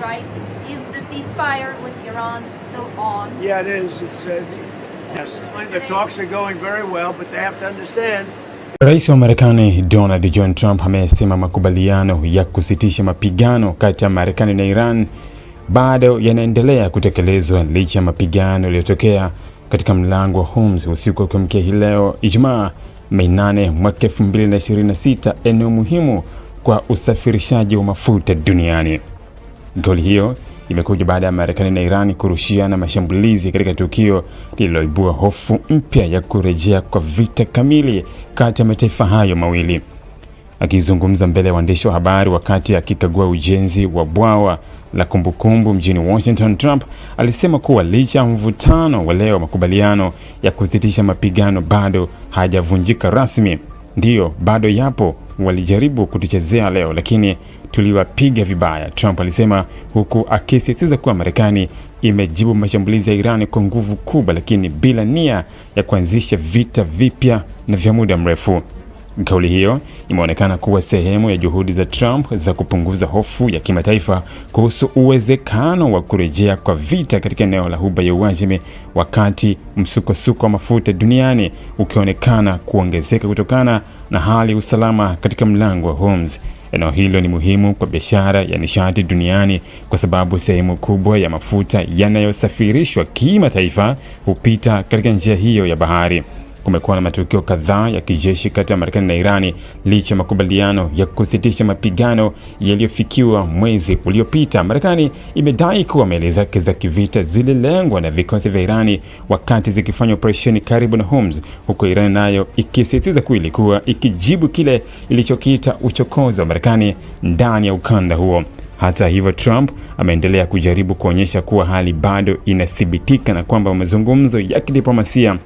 strikes. Is the ceasefire with Iran still on? Yeah, it is. Yes, the talks are going very well, but they have to understand. Rais wa Marekani Donald John Trump amesema makubaliano ya kusitisha mapigano kati ya Marekani na Iran bado yanaendelea kutekelezwa licha ya mapigano yaliyotokea katika mlango wa Hormuz usiku wa kuamkia hii leo Ijumaa Mei 8 mwaka 2026, eneo muhimu kwa usafirishaji wa mafuta duniani. Kauli hiyo imekuja baada ya Marekani na Iran kurushiana mashambulizi katika tukio lililoibua hofu mpya ya kurejea kwa vita kamili kati ya mataifa hayo mawili. Akizungumza mbele ya waandishi wa habari wakati akikagua ujenzi wa bwawa la kumbukumbu mjini Washington, Trump alisema kuwa licha ya mvutano wa leo, makubaliano ya kusitisha mapigano bado hayajavunjika rasmi. Ndiyo, bado yapo, walijaribu kutuchezea leo lakini tuliwapiga vibaya, Trump alisema, huku akisisitiza kuwa Marekani imejibu mashambulizi ya Iran kwa nguvu kubwa lakini bila nia ya kuanzisha vita vipya na vya muda mrefu. Kauli hiyo imeonekana kuwa sehemu ya juhudi za Trump za kupunguza hofu ya kimataifa kuhusu uwezekano wa kurejea kwa vita katika eneo la Ghuba ya Uajemi, wakati msukosuko wa mafuta duniani ukionekana kuongezeka kutokana na hali ya usalama katika mlango wa Hormuz. Eneo hilo ni muhimu kwa biashara ya nishati duniani kwa sababu sehemu kubwa ya mafuta yanayosafirishwa kimataifa hupita katika njia hiyo ya bahari. Kumekuwa na matukio kadhaa ya kijeshi kati ya Marekani na Irani licha ya makubaliano ya kusitisha mapigano yaliyofikiwa mwezi uliopita. Marekani imedai kuwa meli zake za kivita zililengwa na vikosi vya Irani wakati zikifanya operesheni karibu na Hormuz, huko Irani nayo ikisisitiza kuwa ilikuwa ikijibu kile ilichokiita uchokozi wa Marekani ndani ya ukanda huo. Hata hivyo, Trump ameendelea kujaribu kuonyesha kuwa hali bado inathibitika na kwamba mazungumzo ya kidiplomasia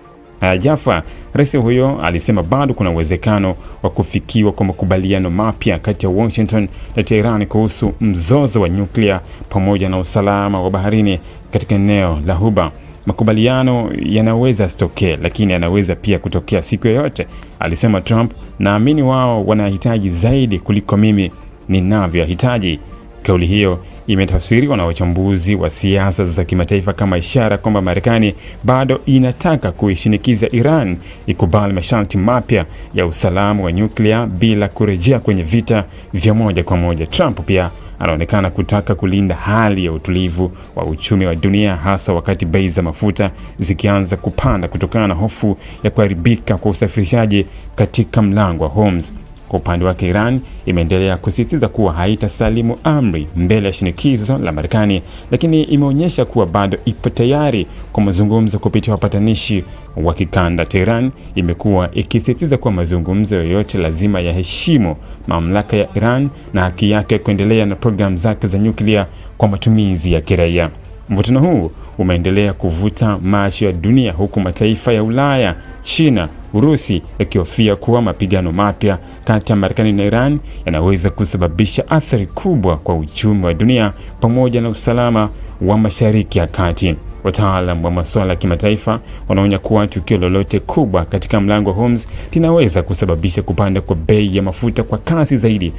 hayajafa. Rais huyo alisema bado kuna uwezekano wa kufikiwa kwa makubaliano mapya kati ya Washington na Tehran kuhusu mzozo wa nyuklia pamoja na usalama wa baharini katika eneo la Ghuba. Makubaliano yanaweza sitokee, lakini yanaweza pia kutokea siku yoyote, alisema Trump. Naamini wao wanahitaji zaidi kuliko mimi ninavyohitaji. Kauli hiyo imetafsiriwa na wachambuzi wa siasa za kimataifa kama ishara kwamba Marekani bado inataka kuishinikiza Iran ikubali masharti mapya ya usalama wa nyuklia bila kurejea kwenye vita vya moja kwa moja. Trump pia anaonekana kutaka kulinda hali ya utulivu wa uchumi wa dunia, hasa wakati bei za mafuta zikianza kupanda kutokana na hofu ya kuharibika kwa usafirishaji katika mlango wa Hormuz. Kwa upande wake, Iran imeendelea kusisitiza kuwa haitasalimu amri mbele ya shinikizo la Marekani, lakini imeonyesha kuwa bado ipo tayari kwa mazungumzo kupitia wapatanishi wa kikanda. Tehran imekuwa ikisisitiza kuwa mazungumzo yoyote lazima yaheshimu mamlaka ya Iran na haki yake kuendelea na programu zake za nyuklia kwa matumizi ya kiraia. Mvutano huu umeendelea kuvuta macho ya dunia, huku mataifa ya Ulaya, China, Urusi yakihofia kuwa mapigano mapya kati ya Marekani na Iran yanaweza kusababisha athari kubwa kwa uchumi wa dunia pamoja na usalama wa Mashariki ya Kati. Wataalamu wa masuala ya kimataifa wanaonya kuwa tukio lolote kubwa katika mlango wa Hormuz linaweza kusababisha kupanda kwa bei ya mafuta kwa kasi zaidi,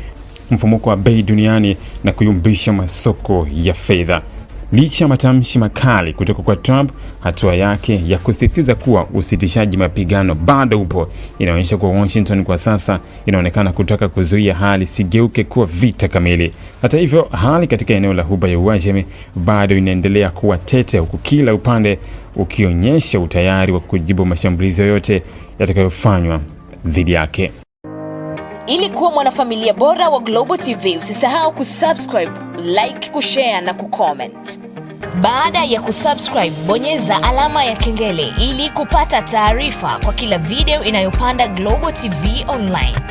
mfumuko wa bei duniani na kuyumbisha masoko ya fedha. Licha ya matamshi makali kutoka kwa Trump, hatua yake ya kusisitiza kuwa usitishaji mapigano bado upo inaonyesha kuwa Washington kwa sasa inaonekana kutaka kuzuia hali sigeuke kuwa vita kamili. Hata hivyo, hali katika eneo la Ghuba ya Uajemi bado inaendelea kuwa tete, huku kila upande ukionyesha utayari wa kujibu mashambulizi yoyote yatakayofanywa dhidi yake. Ili kuwa mwanafamilia bora wa Global TV, usisahau kusubscribe, like, kushare na kucomment. Baada ya kusubscribe, bonyeza alama ya kengele ili kupata taarifa kwa kila video inayopanda Global TV Online.